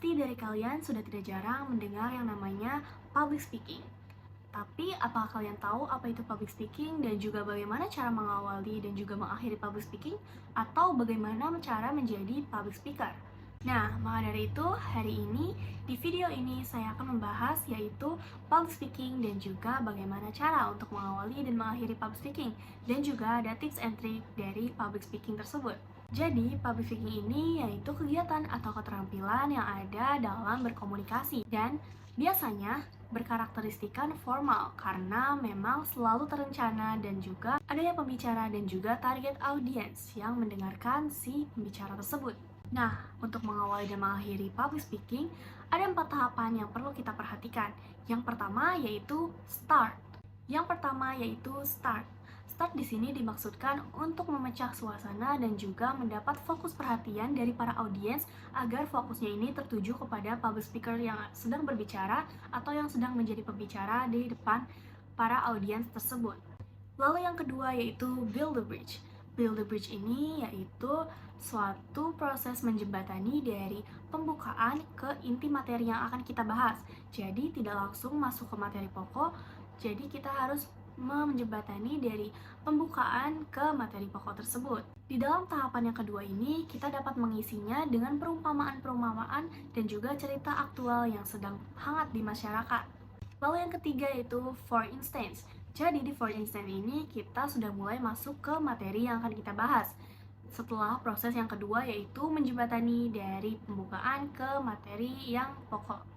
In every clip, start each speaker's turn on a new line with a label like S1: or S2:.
S1: Pasti dari kalian sudah tidak jarang mendengar yang namanya public speaking. Tapi apakah kalian tahu apa itu public speaking dan juga bagaimana cara mengawali dan juga mengakhiri public speaking? Atau bagaimana cara menjadi public speaker? Nah, maka dari itu, hari ini, di video ini saya akan membahas yaitu public speaking dan juga bagaimana cara untuk mengawali dan mengakhiri public speaking, dan juga ada tips and trick dari public speaking tersebut. Jadi, public speaking ini yaitu kegiatan atau keterampilan yang ada dalam berkomunikasi dan biasanya berkarakteristikan formal karena memang selalu terencana dan juga adanya pembicara dan juga target audiens yang mendengarkan si pembicara tersebut. Nah, untuk mengawali dan mengakhiri public speaking, ada 4 tahapan yang perlu kita perhatikan. Yang pertama yaitu start. Start di sini dimaksudkan untuk memecah suasana dan juga mendapat fokus perhatian dari para audiens agar fokusnya ini tertuju kepada public speaker yang sedang berbicara atau yang sedang menjadi pembicara di depan para audiens tersebut. Lalu yang kedua yaitu build the bridge. Build the bridge ini yaitu suatu proses menjembatani dari pembukaan ke inti materi yang akan kita bahas. Jadi tidak langsung masuk ke materi pokok, jadi kita harus menjembatani dari pembukaan ke materi pokok tersebut. Di dalam tahapan yang kedua ini, kita dapat mengisinya dengan perumpamaan-perumpamaan dan juga cerita aktual yang sedang hangat di masyarakat. Lalu yang ketiga yaitu for instance. Jadi di for instance ini kita sudah mulai masuk ke materi yang akan kita bahas. Setelah proses yang kedua yaitu menjembatani dari pembukaan ke materi yang pokok.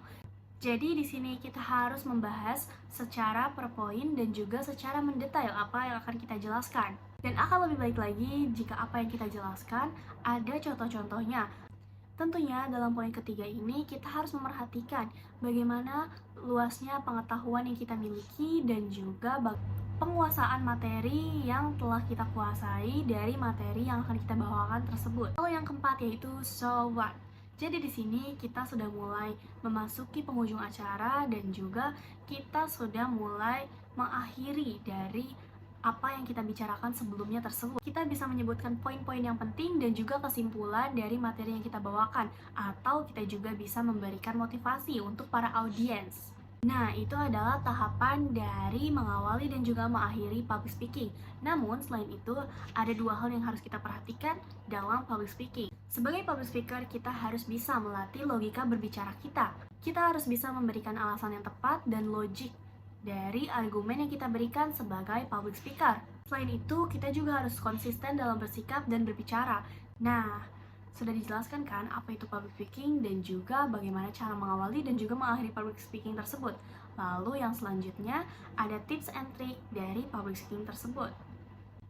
S1: Jadi di sini kita harus membahas secara per poin dan juga secara mendetail apa yang akan kita jelaskan. Dan akan lebih baik lagi jika apa yang kita jelaskan ada contoh-contohnya. Tentunya dalam poin ketiga ini kita harus memerhatikan bagaimana luasnya pengetahuan yang kita miliki dan juga penguasaan materi yang telah kita kuasai dari materi yang akan kita bawakan tersebut. Lalu yang keempat yaitu so what. Jadi di sini kita sudah mulai memasuki penghujung acara dan juga kita sudah mulai mengakhiri dari apa yang kita bicarakan sebelumnya tersebut. Kita bisa menyebutkan poin-poin yang penting dan juga kesimpulan dari materi yang kita bawakan, atau kita juga bisa memberikan motivasi untuk para audiens. Nah, itu adalah tahapan dari mengawali dan juga mengakhiri public speaking. Namun, selain itu, ada 2 hal yang harus kita perhatikan dalam public speaking. Sebagai public speaker, kita harus bisa melatih logika berbicara kita. Kita harus bisa memberikan alasan yang tepat dan logik dari argumen yang kita berikan sebagai public speaker. Selain itu, kita juga harus konsisten dalam bersikap dan berbicara. Nah, sudah dijelaskan kan apa itu public speaking dan juga bagaimana cara mengawali dan juga mengakhiri public speaking tersebut. Lalu yang selanjutnya ada tips and trick dari public speaking tersebut.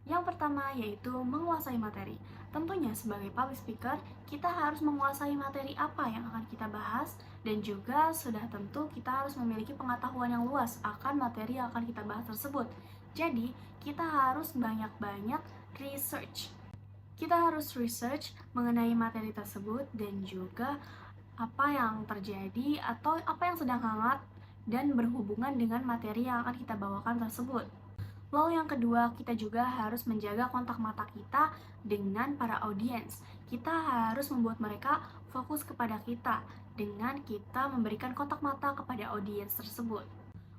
S1: Yang pertama yaitu menguasai materi. Tentunya sebagai public speaker, kita harus menguasai materi apa yang akan kita bahas dan juga sudah tentu kita harus memiliki pengetahuan yang luas akan materi yang akan kita bahas tersebut. Jadi, kita harus banyak-banyak research. Kita harus research mengenai materi tersebut dan juga apa yang terjadi atau apa yang sedang hangat dan berhubungan dengan materi yang akan kita bawakan tersebut. Lalu yang kedua, kita juga harus menjaga kontak mata kita dengan para audiens. Kita harus membuat mereka fokus kepada kita dengan kita memberikan kontak mata kepada audiens tersebut.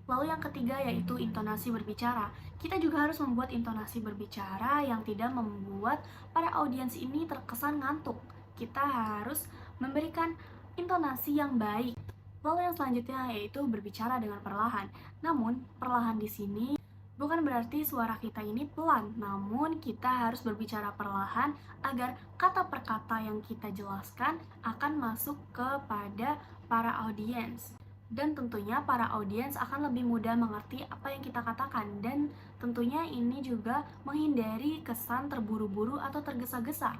S1: Lalu yang ketiga yaitu intonasi berbicara. Kita juga harus membuat intonasi berbicara yang tidak membuat para audiens ini terkesan ngantuk. Kita harus memberikan intonasi yang baik. Lalu yang selanjutnya yaitu berbicara dengan perlahan. Namun, perlahan di sini bukan berarti suara kita ini pelan, namun kita harus berbicara perlahan agar kata per kata yang kita jelaskan akan masuk kepada para audiens. Dan tentunya para audiens akan lebih mudah mengerti apa yang kita katakan dan tentunya ini juga menghindari kesan terburu-buru atau tergesa-gesa.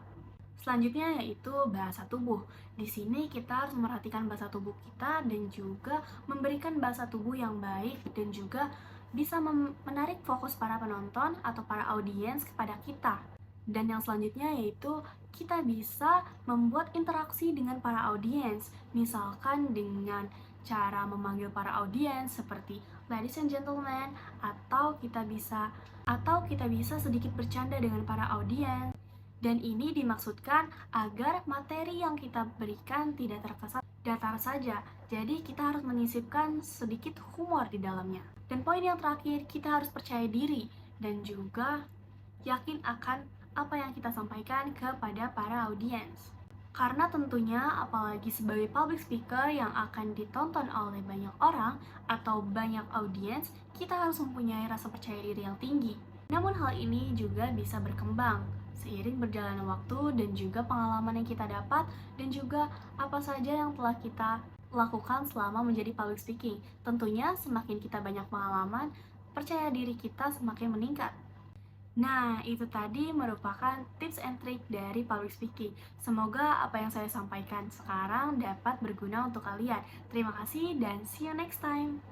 S1: Selanjutnya yaitu bahasa tubuh. Di sini kita harus memperhatikan bahasa tubuh kita dan juga memberikan bahasa tubuh yang baik dan juga bisa menarik fokus para penonton atau para audiens kepada kita. Dan yang selanjutnya yaitu kita bisa membuat interaksi dengan para audiens, misalkan dengan cara memanggil para audiens seperti ladies and gentlemen, atau kita bisa sedikit bercanda dengan para audiens. Dan ini dimaksudkan agar materi yang kita berikan tidak terkesan datar saja. Jadi kita harus menyisipkan sedikit humor di dalamnya. Dan poin yang terakhir, kita harus percaya diri dan juga yakin akan apa yang kita sampaikan kepada para audiens. Karena tentunya apalagi sebagai public speaker yang akan ditonton oleh banyak orang atau banyak audiens, kita harus mempunyai rasa percaya diri yang tinggi. Namun hal ini juga bisa berkembang seiring berjalannya waktu dan juga pengalaman yang kita dapat dan juga apa saja yang telah kita lakukan selama menjadi public speaking. Tentunya semakin kita banyak pengalaman, percaya diri kita semakin meningkat. Nah, itu tadi merupakan tips and trick dari public speaking. Semoga apa yang saya sampaikan sekarang dapat berguna untuk kalian. Terima kasih dan see you next time.